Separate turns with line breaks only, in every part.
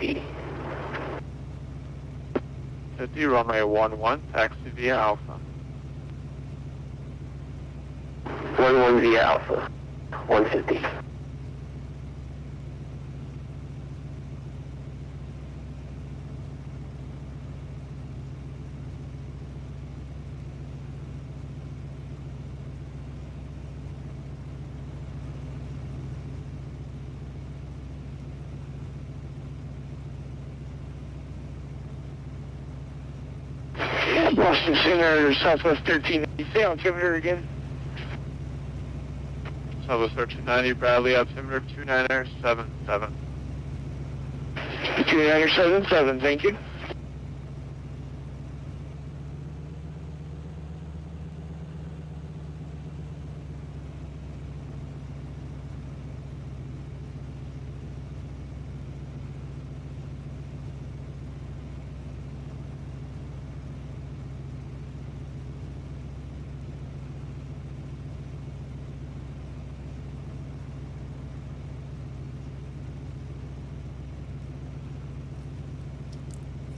taxi.
50, runway 11, taxi via Alpha.
11 via Alpha. 150.
Boston Center, Southwest 1390, stay on altimeter again.
Southwest 1390, Bradley, altimeter 2977.
2977, thank you.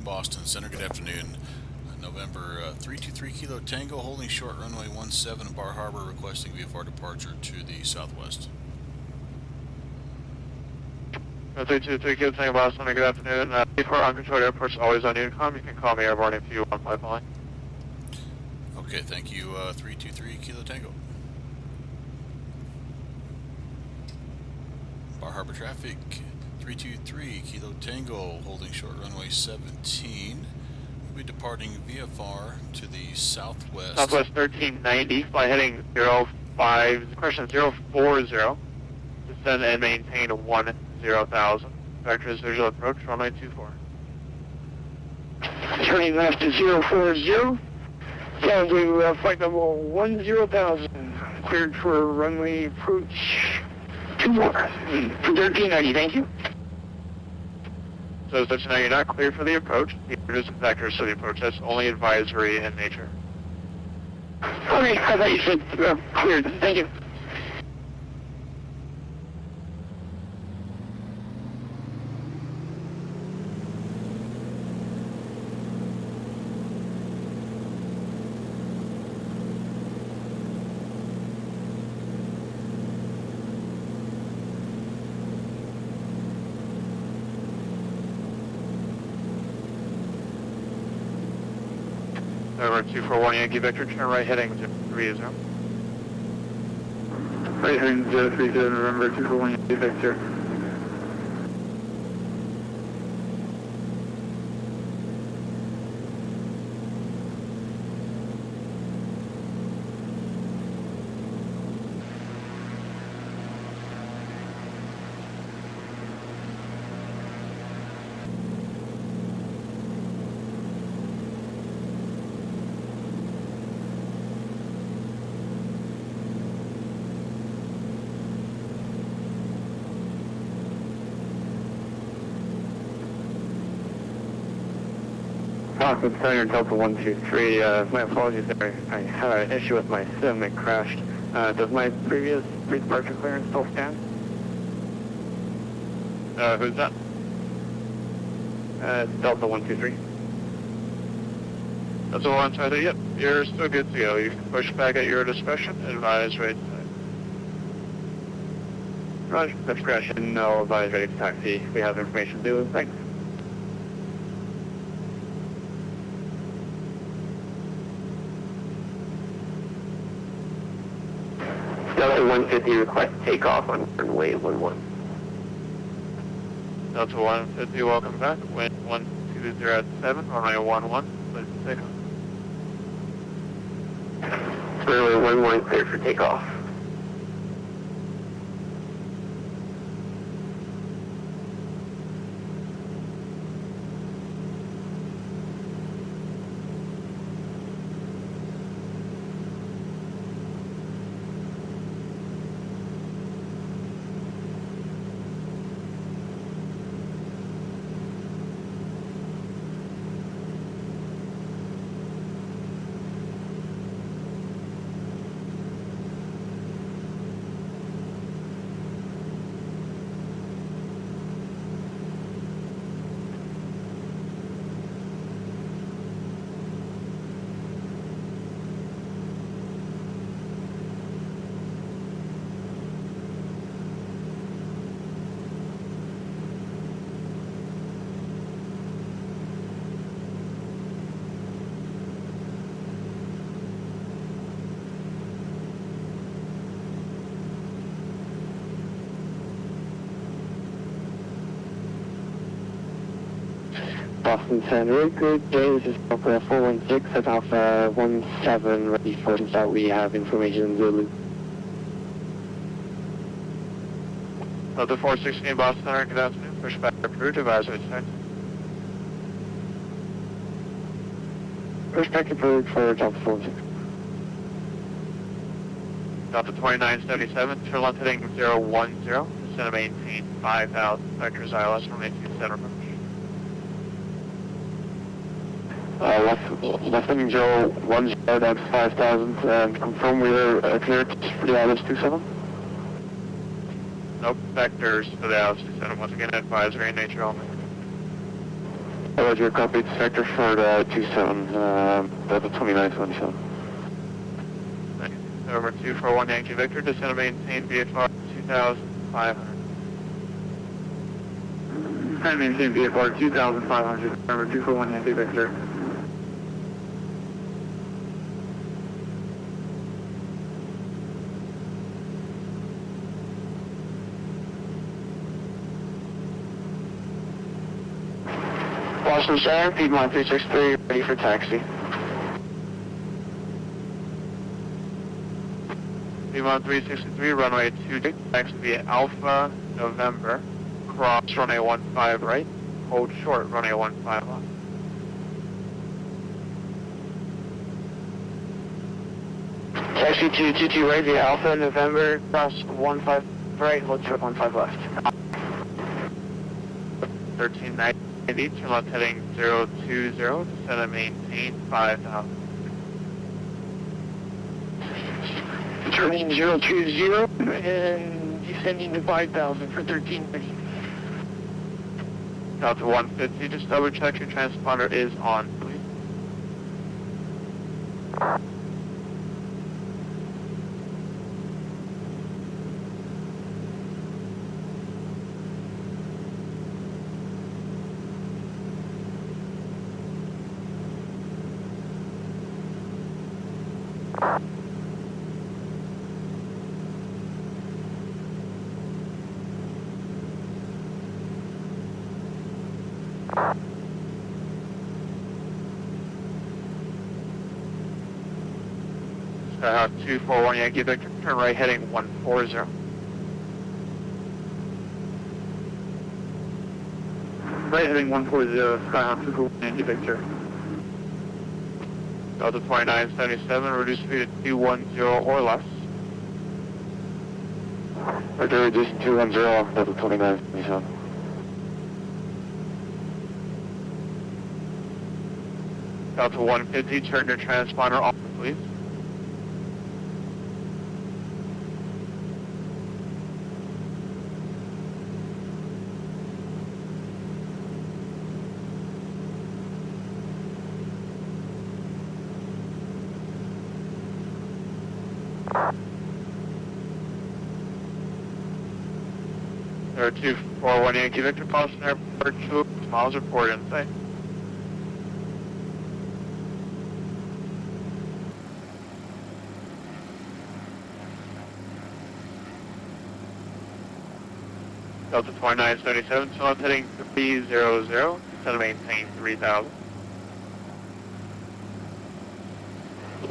Boston Center, good afternoon. November 323 Kilo Tango, holding short runway 17 Bar Harbor, requesting VFR departure to the southwest.
323 Kilo Tango, Boston, good afternoon. Before uncontrolled airports always on Unicom, you can call me airborne if you want pipeline.
Okay, thank you. 323 Kilo Tango. Bar Harbor traffic, 323 Kilo Tango, holding short runway 17. We'll be departing VFR to the southwest.
Southwest 1390, fly heading 05, correction 040, descend and maintain 10,000. Vector is visual approach, runway 24.
Turning left to 040, down to flight level 10,000, cleared for runway approach 24, for 1390, thank you.
So 1390, you're not clear for the approach. The introduced vector, so the approach, that's only advisory in nature.
Okay, I thought you said cleared, thank you.
Over 241 Yankee Victor, turn right heading 030.
Right heading 030, November 241 Yankee Victor.
Boston Center, Delta 123, my apologies there. I had an issue with my sim, it crashed. Does my previous pre-departure clearance still stand?
Who's that?
It's Delta 123.
That's the one side. Yep, you're still good to go. You can push back at your discretion. Advise ready to taxi.
Roger, discretion, no, advise ready to taxi. We have information due, thanks. Delta 150 request takeoff on runway 11.
Delta 150, welcome back. Wind 120 at 7, runway 11, please take off.
Runway 11 cleared for takeoff. Boston Center. Good day, this is Delta 416 at Alpha 17, ready for that we have information Zulu.
Delta 416 Boston Center, good afternoon. Push back approved, advisory detected.
Push back approved for Delta 416.
Delta 2977, turn left heading 010, descend and maintain 5,000, vectors ILS from 18 center approach.
Left heading 010, that's 5,000, and confirm we are cleared for the ILS 27?
Nope, vectors for the ILS 27, once again advisory in nature only.
Roger, copy, sector for the 27, Delta 2977.
Over 241 Yankee Victor, descend and maintain VFR 2,500.
Descend and maintain VFR 2,500. Remember 241 Yankee Victor.
Boston Center, Piedmont 363, ready for taxi.
Piedmont 363, runway 2, taxi via Alpha, November, cross runway 15 right, hold short runway 15 left.
Taxi 222 right via Alpha, November, cross 15 right, hold short 15 left.
1390, turn left heading 020, descend and maintain 5,000.
Turning 020 and descending to 5,000 for 1390.
Delta 150, just double check your transponder is on, please. Skyhawk 241 Yankee Victor, turn right heading 140.
Right heading 140, Skyhawk 241 Yankee Victor.
Delta 2977, reduce speed to 210 or less.
Roger, reducing 210, Delta 2977.
Delta 150, turn your transponder off, please. There are 241 Yankee Victor, Boston Airport, 2 miles reported in sight. Delta 2977, so I'm heading 300, descend and maintain 3,000.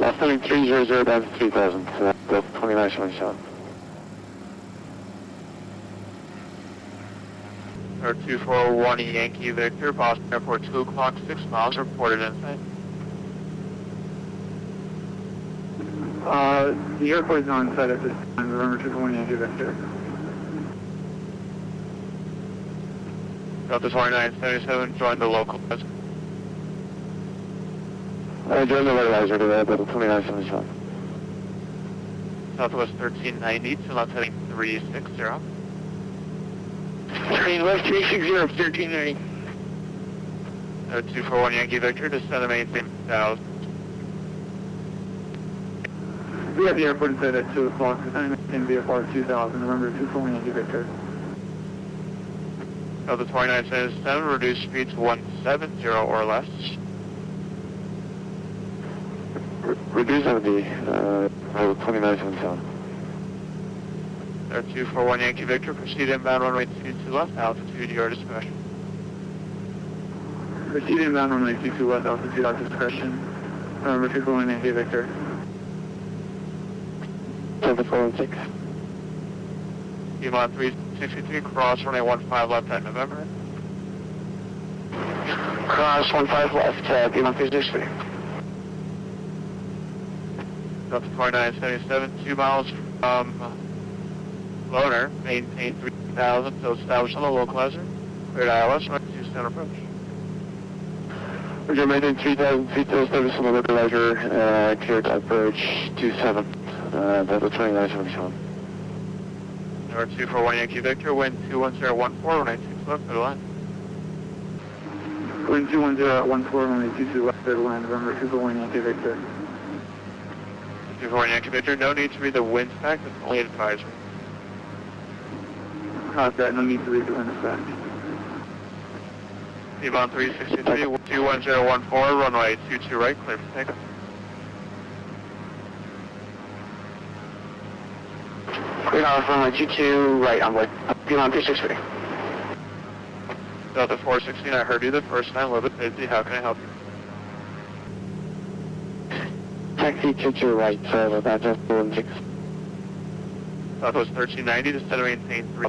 Last heading 300, that's 3,000, Delta 2977.
Or 241 Yankee Victor, Boston Airport, 2 o'clock, 6 miles, reported in sight.
The airport is not in sight at this time. Remember 241 Yankee Victor.
Delta 2977, join the local president.
Join the radarizer to Delta 2977.
Southwest 1390, to left heading 360.
Turning left 360 for 1390.
241 Yankee Victor, descend and maintain 1,000.
We have the airport in sight at 2 o'clock. Descend and maintain VFR 2,000. Remember 241 Yankee Victor.
Delta 2977, reduce speed to 170 or less.
Reduce 70, Delta 2977.
241 Yankee Victor, proceed inbound runway 22 left, altitude your discretion.
Proceed inbound runway 22 west, altitude at discretion. November 241 Yankee Victor.
Delta 416.
Piedmont 363, cross runway 15 left at November.
Cross 15 left, Piedmont 363.
Delta 4977, 2 miles from Loner, maintain 3000, so establish on the localizer. Cleared ILS, runway 27 approach.
Roger, maintain 3000 feet to establish on the localizer, cleared approach 27, Delta 2977.
Number 241 Yankee Victor, wind 21014, runway 26 left, clear the line.
Wind 210 runway 22 west, clear the line. November 241 Yankee Victor.
241 Yankee Victor, no need to read the wind spec, it's only advisory.
Copy that, no need to read the wind spec.
Piedmont 363, 21014, runway 22 right, clear for takeoff.
Cleared off runway 22 right, onward. Piedmont 363.
Delta 416, I heard you the first time, a little bit busy, how can I help you?
Taxi 22 right, that's Delta 416.
Southwest 1390, to set and maintain 3.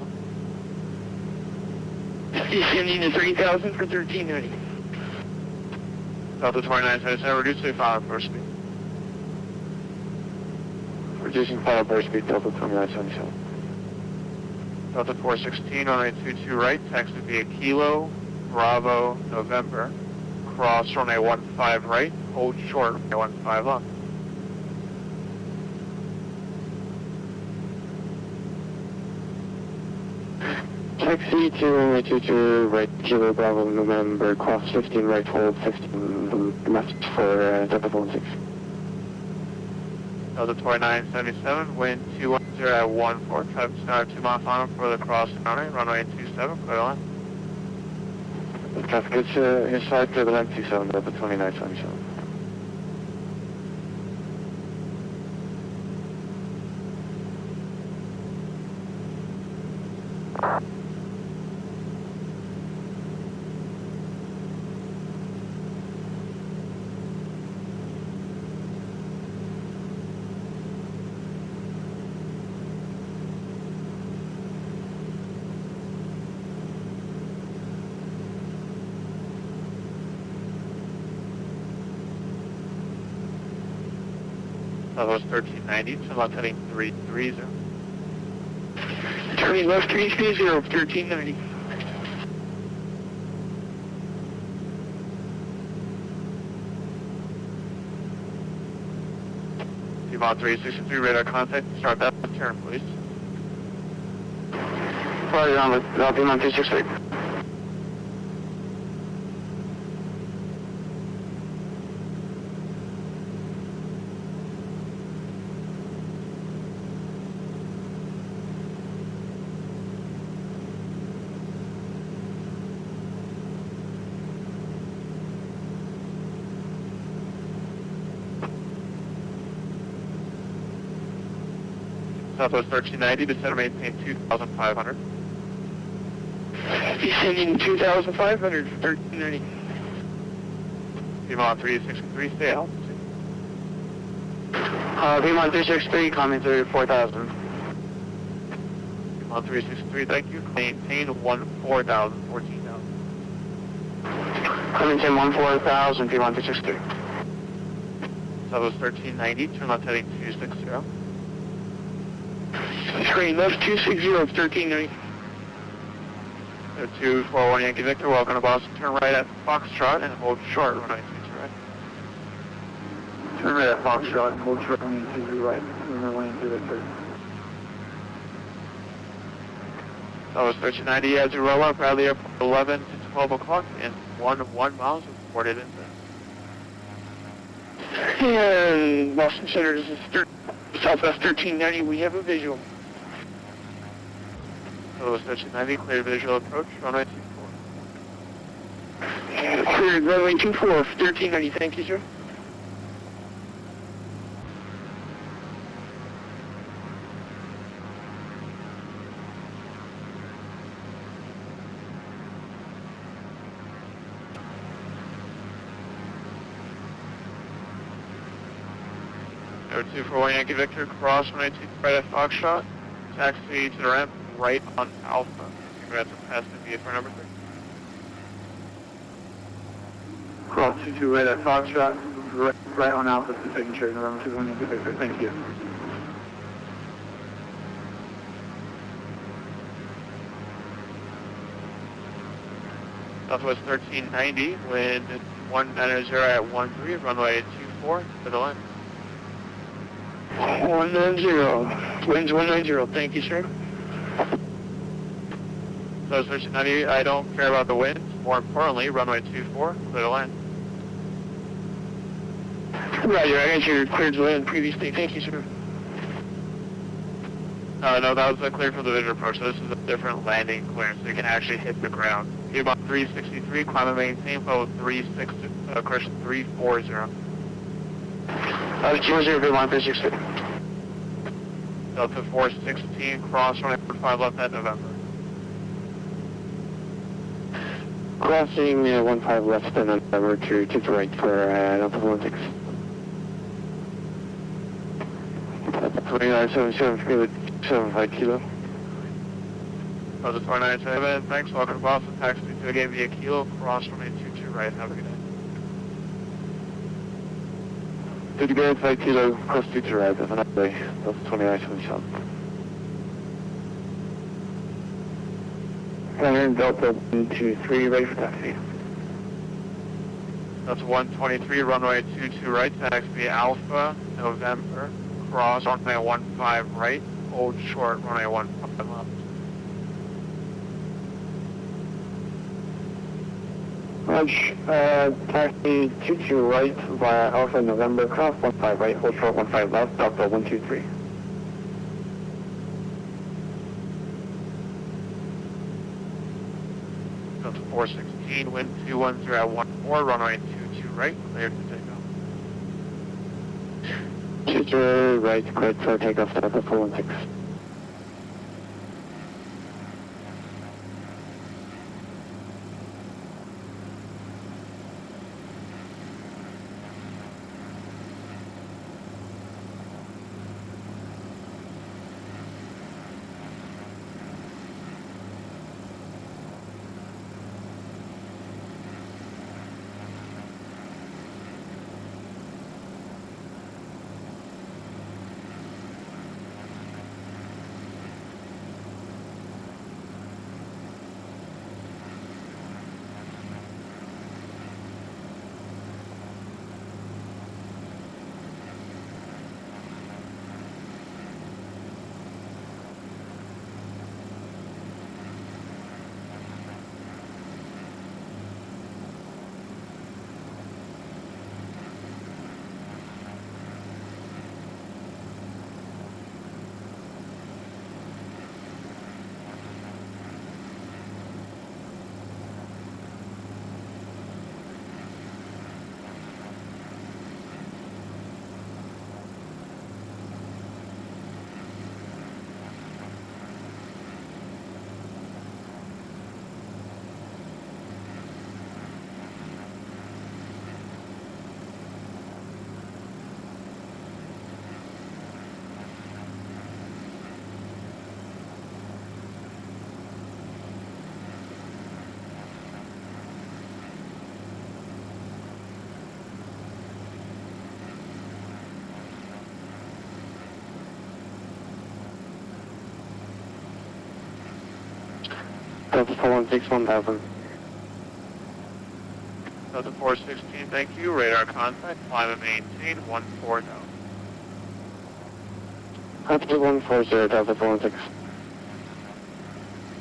Descending to 3000 for 1390.
Delta 2977, reduce to final first speed.
Reducing final burst speed, Delta 2977.
Delta 416, runway 22 right, taxi via Kilo, Bravo, November. Cross runway 15 right, hold short, runway 15 left.
Taxi to runway 22 right, Kilo, Bravo, November, cross 15 right, hold 15 left for Delta 416.
Delta 2977, wind 210 at 14, traffic center 2 mile final for the crossing runway 27, clear the line.
Traffic is inside, clear the line 27, Delta 2977.
Southwest 1390, turn left heading 330.
Turning left 330, 1390.
Piedmont 363, radar contact, start that turn, please.
Fire on with Piedmont 363.
Southwest 1390, descend and maintain 2,500.
Descending 2,500 for 1390.
Piedmont 363, stay out.
Piedmont 363, comment 4,000.
Piedmont 363, thank you. Maintain 14,000, 14,000.
Clemington 14,000, Piedmont 363.
Southwest 1390, turn left heading 260.
Screen left 260, 1390.
241 Yankee Victor, welcome to Boston. Turn right at Foxtrot and hold short, runway 22 right.
Turn right at Foxtrot and hold short runway 22 right. Remember Yankee Victor.
Southwest 1390, as you roll up, Bradley Airport 11 to 12 o'clock and 1 miles reported in
And Boston Center, this is Southwest 1390, we have a visual.
Southwest 1390, clear visual approach, runway 24.
Cleared runway 24, 1390, thank you, sir.
So 241 Yankee Victor, cross runway 23 right at Foxtrot, taxi to the ramp right on Alpha. Congrats on passing VFR number 3.
Cross 22 right at Foxtrot, right on Alpha to signature, November 21 Yankee Victor. Thank you.
Southwest 1390, wind 190 at 13, runway 24 to the line.
190, winds 190, thank you, sir.
Southwest 1390, I don't care about the wind. More importantly, runway 24 to the line.
Roger, I got your cleared to land previously, thank you, sir.
No, that was a clear from the visual approach, so this is a different landing clearance, so you can actually hit the ground. You're about 363, climb and maintain, flow 360, correction 340.
00, line 360.
Delta 416, cross runway 5 left at November.
Crossing 15 left and November to the right for Delta 16. 2977, 75 kilo.
Delta 497, thanks, welcome to Boston, taxi to again via Kilo, cross runway 22 right, have a good day.
50 grand, 5 kilo, cross 22 right, have a nice day. Delta 2977. And Delta 123, ready for taxi.
That's 123, runway 22 right, taxi Alpha, November, cross runway 15 right, hold short, runway 15 left.
Launch, taxi 22 right via Alpha November, cross 15 right, hold short 15 left, Delta 123.
Delta 416, wind 210 at 14, runway 22 right, cleared to take off.
22 right, cleared for takeoff, Delta 416. Delta 416, 1000.
Delta 416, thank you, radar contact, climb and maintain, 14 down.
Altitude 140, Delta 416.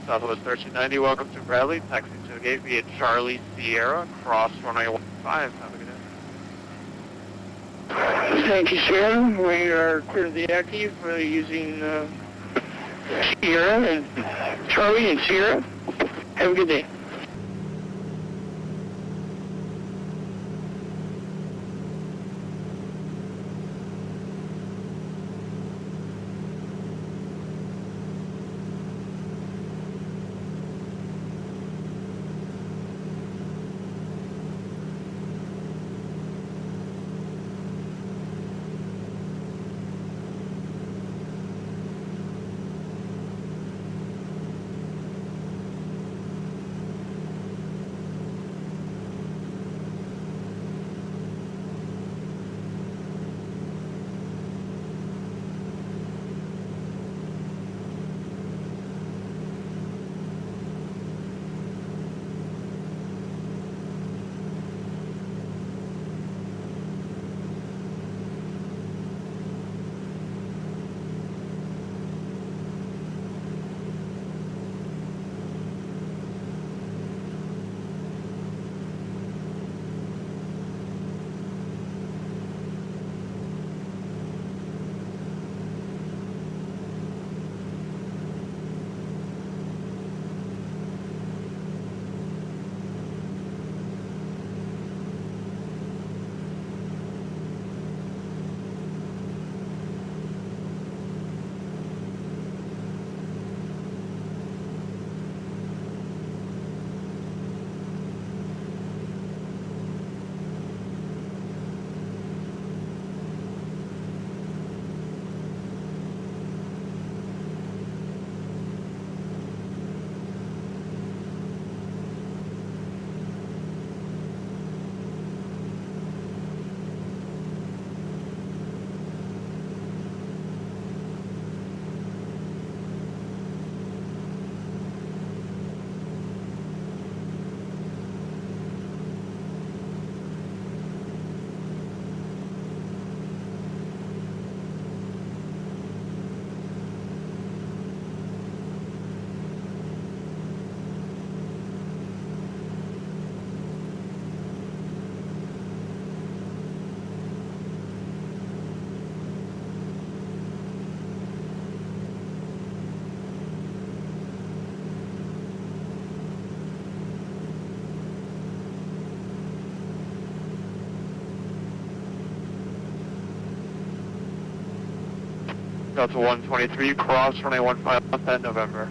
Southwest 1390, welcome to Bradley, taxi to the gate via Charlie Sierra, cross runway 15, have a good day.
Thank you, sir. We are clear to the active using Sierra and Charlie and Sierra. Have a good day.
Delta 123, cross runway 15 left at November.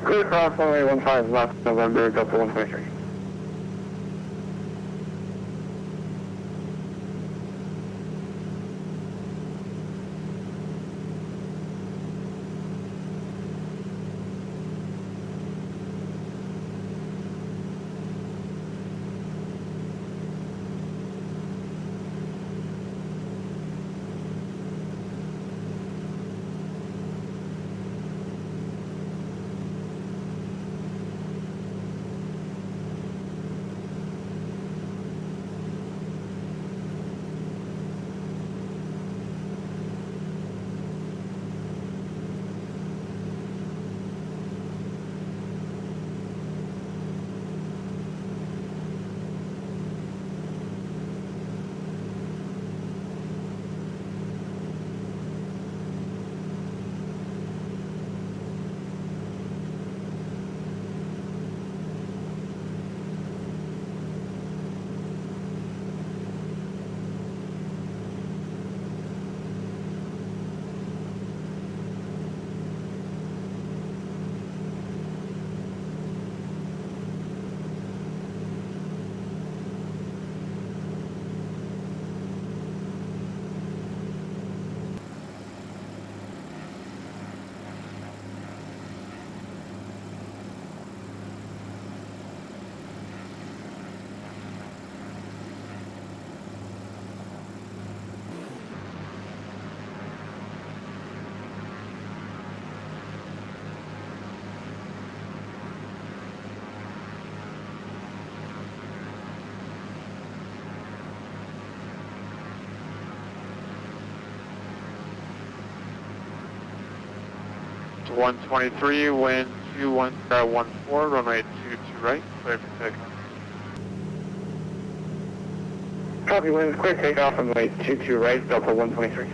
Clear cross runway 15 left, November, Delta 123.
To 123, wind 21.14, runway 22 right, clear for takeoff.
Copy, winds, clear takeoff, runway 22 right, Delta 123.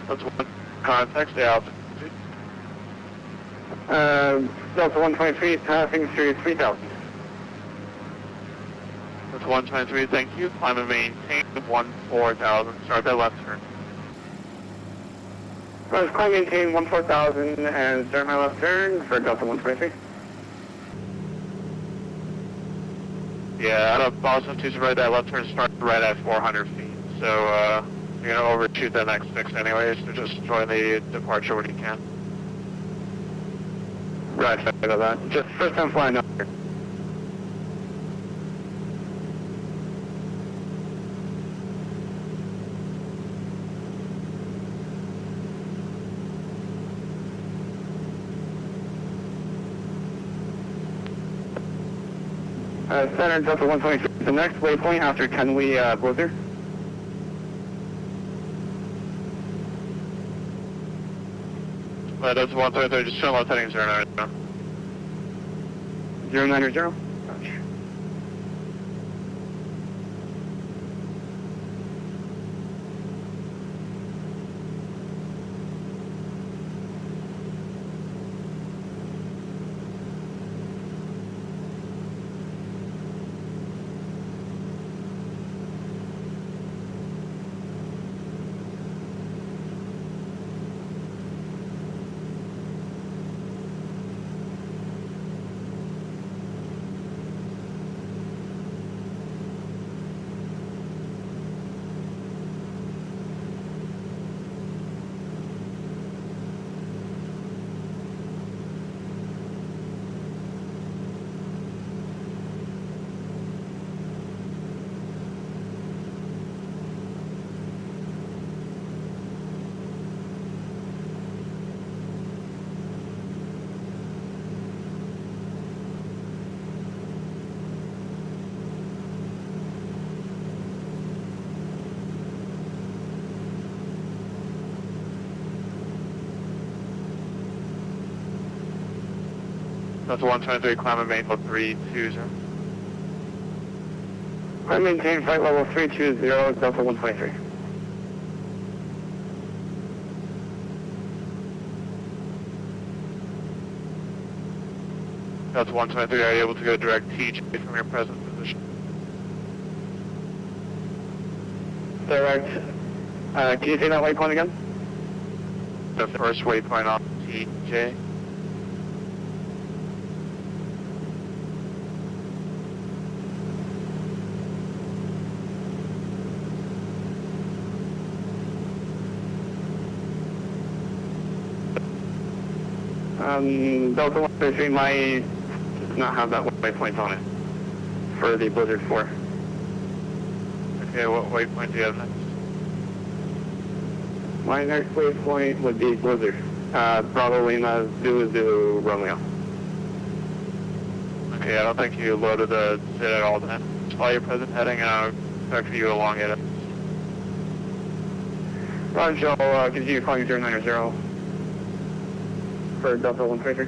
That's one contact, stay out.
Delta 123, passing through 3000.
That's 123, thank you. Climb and maintain 14,000. Start that left turn.
Let's climb maintain 14,000 and start my left turn for Delta 123.
Yeah, out of Boston 2, right, that left turn starts right at 400 feet. So, You're going to overshoot that next 6 anyways, so just join the departure when you can.
Right, sorry about that. Just first time flying up here. Center Delta 123. The next waypoint after Kenley Blizzard.
That's 123, just turn left heading 090.
090.
That's 123, climb and maintain 320.
I maintain flight level 320, Delta 123.
That's 123, are you able to go direct TJ from your present position?
Direct. Can you say that waypoint again?
The first waypoint off TJ.
Delta 123 might not have that waypoint on it for the Blizzard 4.
Okay, what waypoint do you have next?
My next waypoint would be Blizzard. Bravo Lima Zulu Romeo.
Okay, I don't think you loaded the SID at all then. Just follow your present heading and I'll expect you to elongate it.
Roger, I'll continue calling 090 for Delta 123.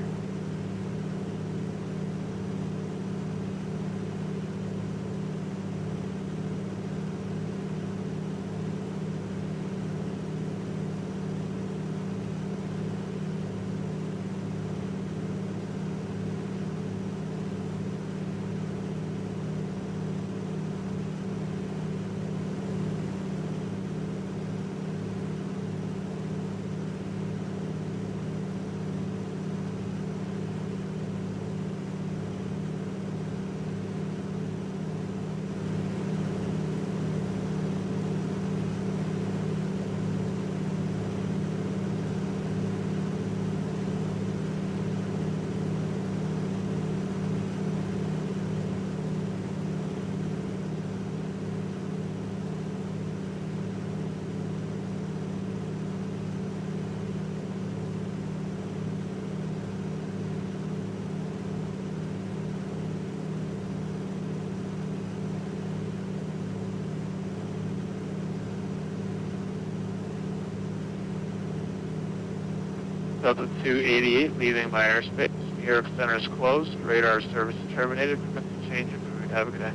Delta 288, leaving my airspace. New York Center is closed. Radar service is terminated. Permit to change it. Have a good day.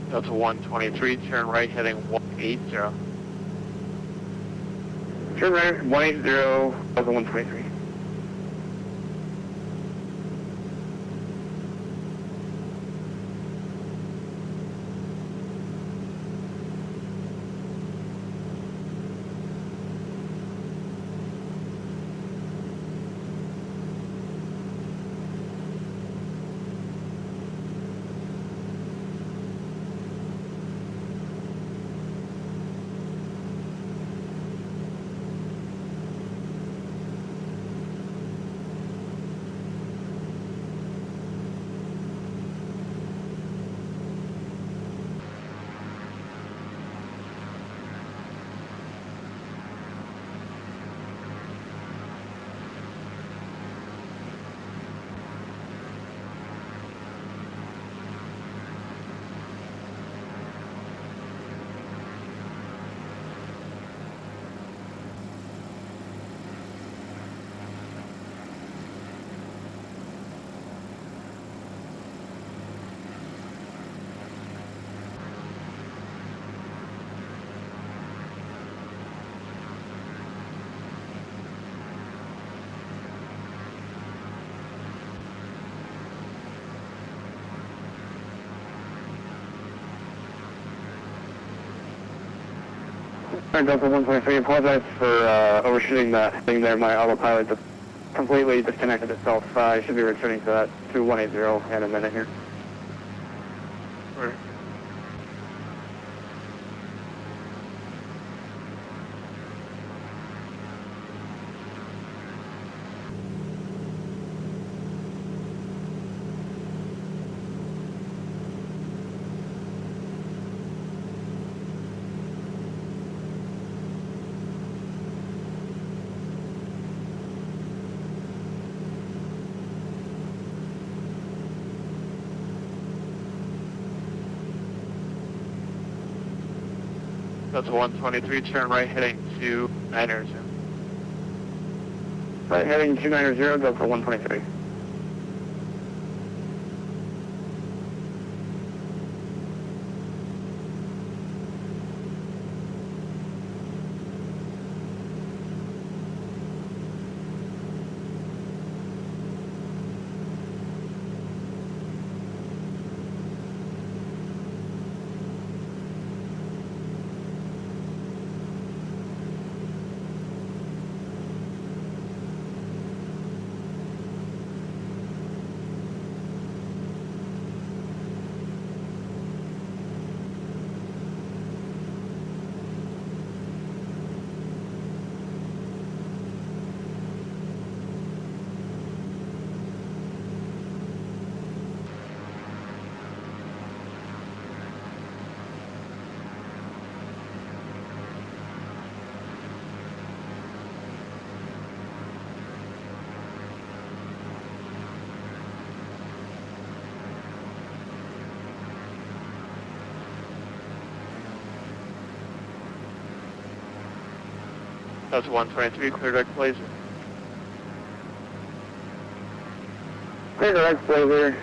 Delta 123, turn right heading 180.
Turn right, 180, Delta 123. Delta 123, apologize for overshooting that thing there. My autopilot just completely disconnected itself. I should be returning to that to 180 in a minute here.
Right. Delta 123, turn right heading 290.
Right, heading 290, Delta 123.
Delta 123, clear deck blazer.
Clear direct blazer,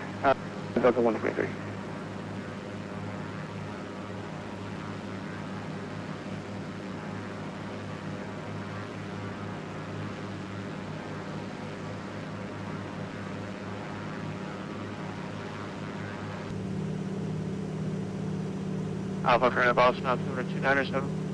Delta 123.
Alpha for an Boston altimeter 297.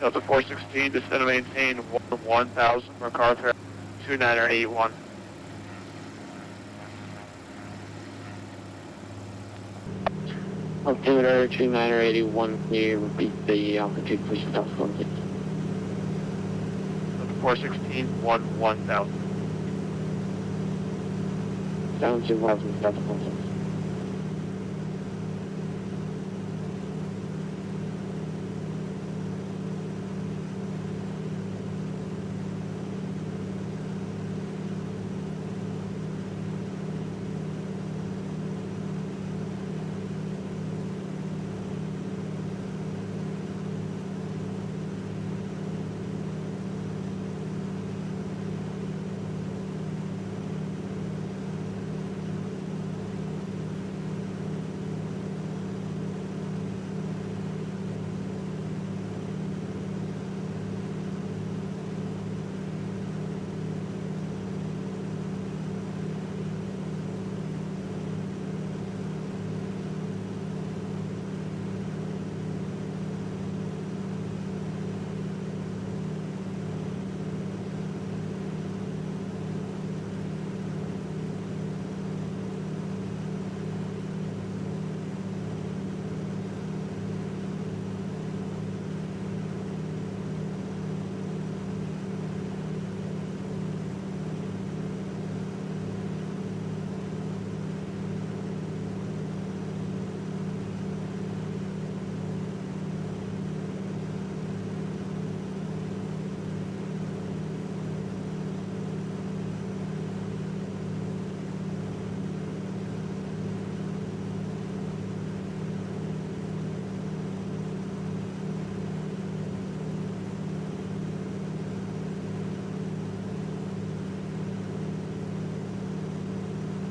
Delta 416, descend and maintain 1000 MacArthur 2981.
Altimeter 2981, can you repeat the altitude, please, Delta 16?
Delta 416, 1000.
Down 2000, Delta 16.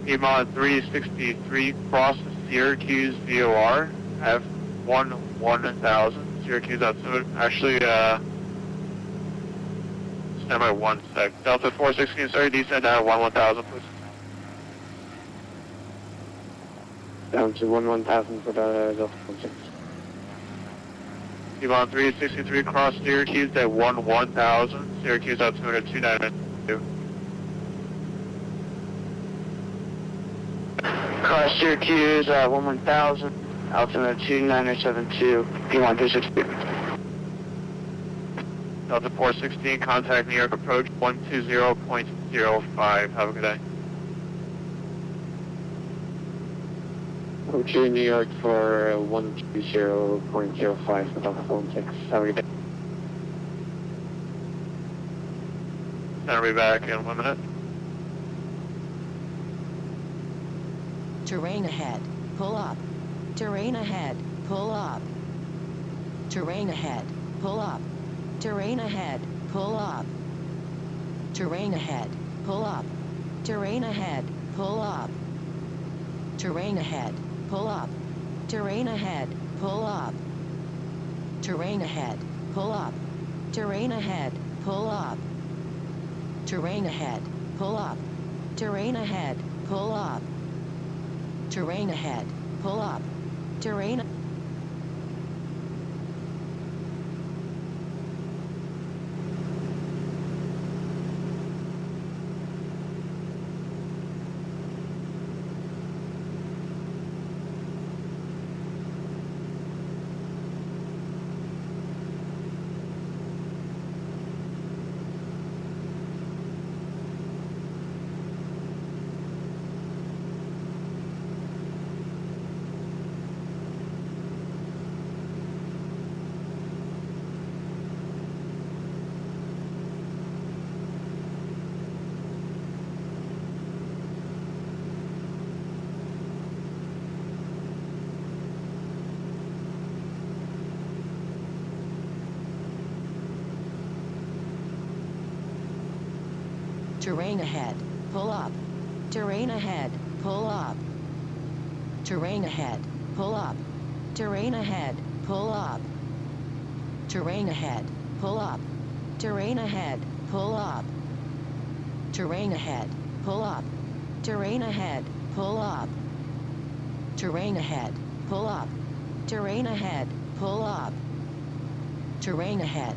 Piedmont 363, cross Syracuse VOR, F1000, Syracuse altimeter. Actually, stand by 1 sec. Delta 416, sorry, descend down 1000, please.
Down to 1000 for the Delta 16.
Piedmont 363, cross Syracuse at 1000, Syracuse altimeter 292.
Cross Syracuse, 1000, altimeter 2972, P1 363.
Delta 416, contact New York approach 120.05. Have a good day.
Approach New York for 120.05 for Delta 16. Have a good day.
Center will be back in 1 minute.
Terrain ahead, pull up. Terrain ahead, pull up. Terrain ahead, pull up. Terrain ahead, pull up. Terrain ahead, pull up. Terrain ahead, pull up. Terrain ahead, pull up. Terrain ahead, pull up. Terrain ahead, pull up. Terrain ahead, pull up. Terrain ahead, pull up. Terrain ahead, pull up. Terrain ahead, pull up. Terrain. Terrain ahead, pull up. Terrain ahead, pull up. Terrain ahead, pull up. Terrain ahead, pull up. Terrain ahead, pull up. Terrain ahead, pull up. Terrain ahead, pull up. Terrain ahead, pull up. Terrain ahead, pull up. Terrain ahead, pull up. Terrain ahead,